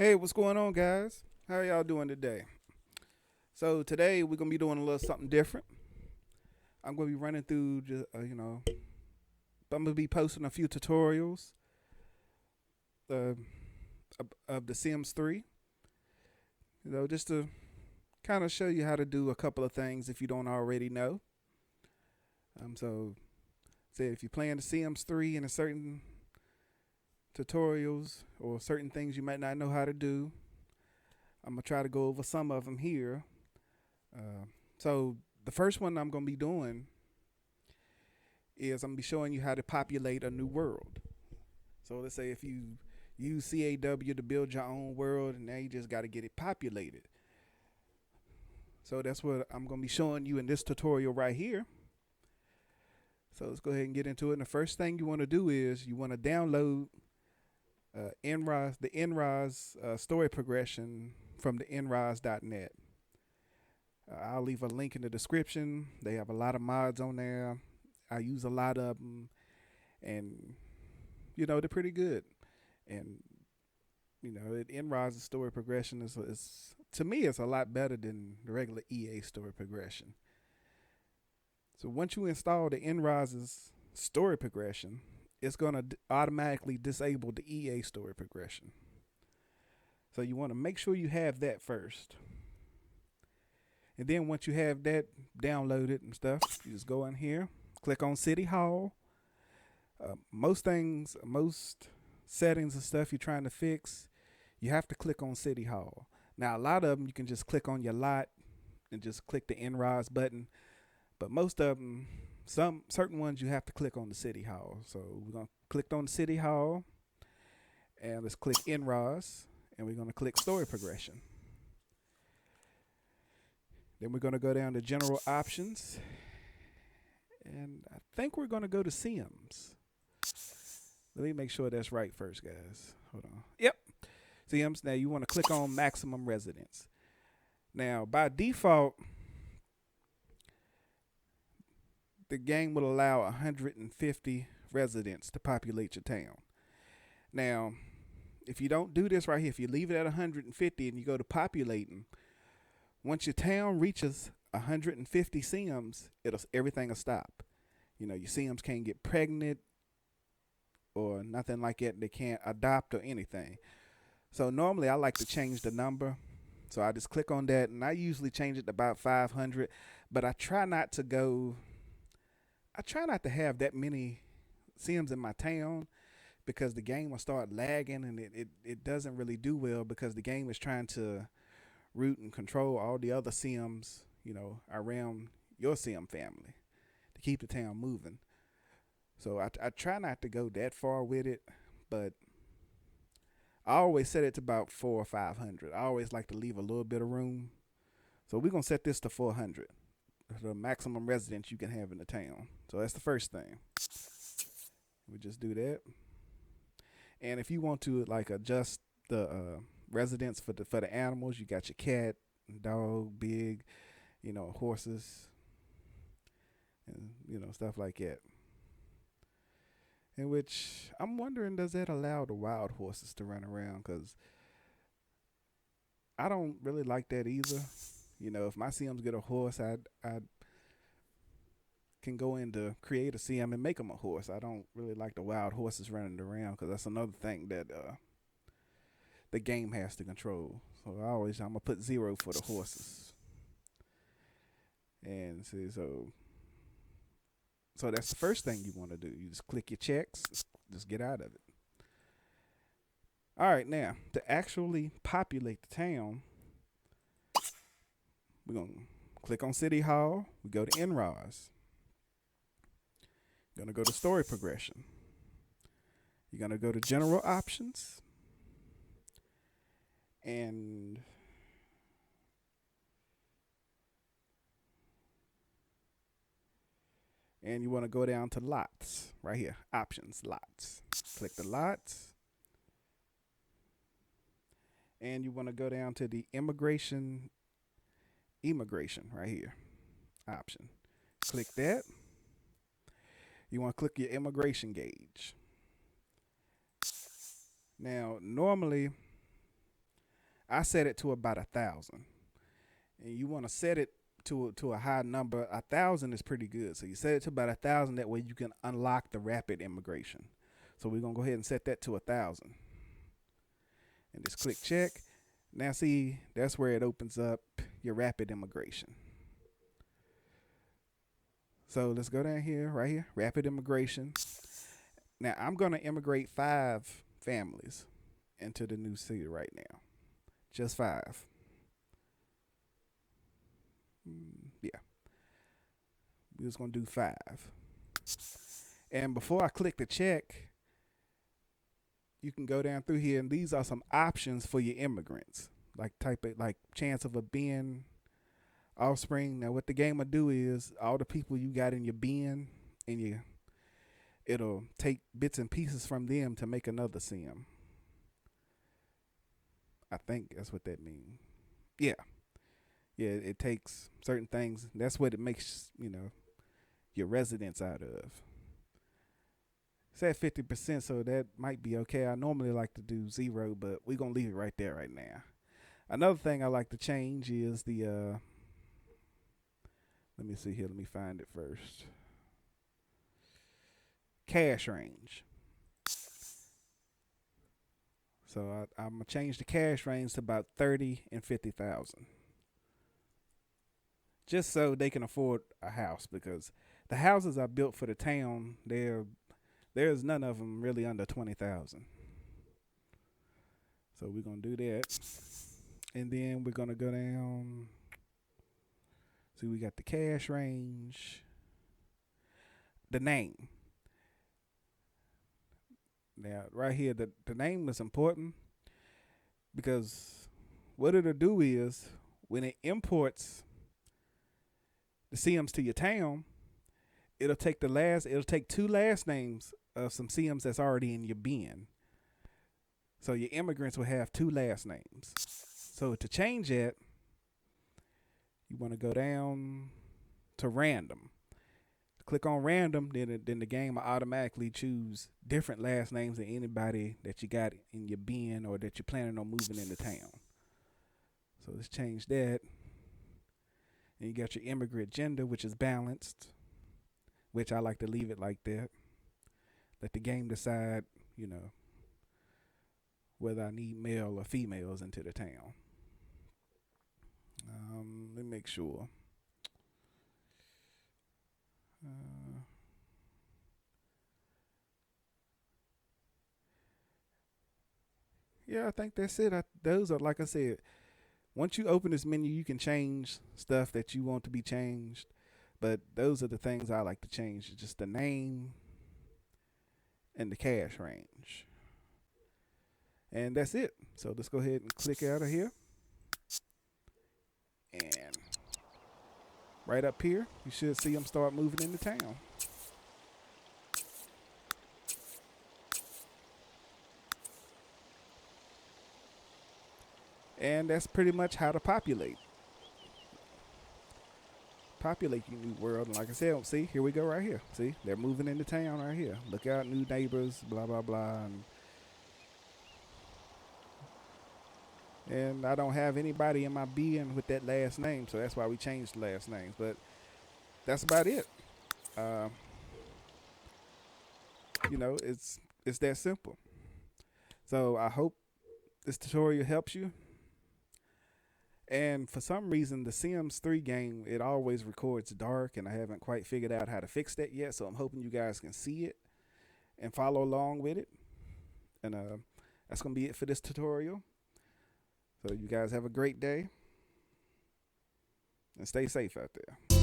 Hey, what's going on, guys? How are y'all doing today? So today we're gonna be doing a little something different. I'm gonna be running through, just I'm gonna be posting a few tutorials uh, of the Sims 3. Just to kind of show you how to do a couple of things if you don't already know. So say if you're playing the Sims 3 and a certain tutorials or certain things you might not know how to do, I'm gonna try to go over some of them here. Uh, so the first one I'm gonna be doing is I'm gonna be showing you how to populate a new world. So let's say if you use CAW to build your own world, and now you just got to get it populated. So that's what I'm gonna be showing you in this tutorial right here. So let's go ahead and get into it. And the first thing you want to do is you want to download the NROS story progression from the nros.net. I'll leave a link in the description. They have a lot of mods on there. I use a lot of them, and they're pretty good. And NROS story progression is to me it's a lot better than the regular EA story progression. So once you install the NROS's story progression, it's gonna automatically disable the EA story progression. So you want to make sure you have that first. And then once you have that downloaded and stuff, you just go in here, click on City Hall. Most settings and stuff you're trying to fix, you have to click on City Hall. Now, a lot of them you can just click on your lot and just click the NROS button, but most of them, some certain ones, you have to click on the City Hall. So we're gonna click on the City Hall, and let's click NROS, and we're gonna click Story Progression. Then we're gonna go down to General Options, and I think we're gonna go to Sims. Let me make sure that's right first, guys. Hold on. Yep. Sims. Now you want to click on Maximum Residence. Now, by default, the game will allow 150 residents to populate your town. Now, if you don't do this right here, if you leave it at 150 and you go to populating, once your town reaches 150 Sims, everything will stop. Your Sims can't get pregnant or nothing like that. They can't adopt or anything. So normally I like to change the number. So I just click on that, and I usually change it to about 500. But I try not to have that many Sims in my town, because the game will start lagging, and it doesn't really do well, because the game is trying to root and control all the other Sims, around your Sim family to keep the town moving. So I try not to go that far with it, but I always set it to about 400 or 500. I always like to leave a little bit of room. So we're going to set this to 400, the maximum residents you can have in the town. So that's the first thing. We just do that. And if you want to adjust the residents for the animals, you got your cat, dog, big, horses, and stuff like that. In which I'm wondering, does that allow the wild horses to run around? Because I don't really like that either. If my Sims get a horse, I can go into create a Sim and make them a horse. I don't really like the wild horses running around, because that's another thing that the game has to control. So I'm gonna put 0 for the horses. And see, so that's the first thing you want to do. You just click your checks, just get out of it. All right, now to actually populate the town, we're gonna click on City Hall. We go to NROS. You're gonna go to Story Progression. You're gonna go to General Options, and you want to go down to Lots right here. Options, Lots. Click the Lots, and you want to go down to the immigration right here. Option. Click that. You want to click your immigration gauge. Now, normally I set it to about 1,000, and you want to set it to a high number. 1,000 is pretty good, so you set it to about 1,000. That way you can unlock the rapid immigration. So we're gonna go ahead and set that to 1,000, and just click check. Now see, that's where it opens up your rapid immigration. So let's go down here, right here, rapid immigration. Now I'm gonna immigrate 5 families into the new city right now. Just 5. Yeah. We're just gonna do 5. And before I click the check, you can go down through here, and these are some options for your immigrants. Like type it, like chance of a bin, offspring. Now what the game will do is all the people you got in your bin, and it'll take bits and pieces from them to make another sim. I think that's what that means. Yeah. Yeah, it takes certain things. That's what it makes, your residents out of. It's at 50%, so that might be okay. I normally like to do 0, but we're going to leave it right there right now. Another thing I like to change is the, let me see here. Let me find it first. Cash range. So I'm going to change the cash range to about 30 and 50,000. Just so they can afford a house, because the houses are built for the town. There's none of them really under 20,000. So we're going to do that. And then we're going to go down. See, we got the cash range. The name. Now, right here, the name is important, because what it'll do is when it imports the CMs to your town, it'll take 2 last names of some CMs that's already in your bin. So your immigrants will have 2 last names. So to change that, you want to go down to random. Click on random, then the game will automatically choose different last names than anybody that you got in your bin or that you're planning on moving into town. So let's change that. And you got your immigrant gender, which is balanced, which I like to leave it like that. Let the game decide, whether I need male or females into the town. Let me make sure. Yeah, I think that's it. Those are, like I said, once you open this menu, you can change stuff that you want to be changed. But those are the things I like to change. Just the name and the cash range. And that's it. So let's go ahead and click out of here. And right up here, you should see them start moving into town. And that's pretty much how to populate your new world. And like I said, see, here we go right here. See, they're moving into town right here. Look out, new neighbors, blah, blah, blah. And I don't have anybody in my bin with that last name, so that's why we changed the last names. But that's about it. It's that simple. So I hope this tutorial helps you. And for some reason, the Sims 3 game, it always records dark, and I haven't quite figured out how to fix that yet. So I'm hoping you guys can see it and follow along with it. And that's going to be it for this tutorial. So you guys have a great day and stay safe out there.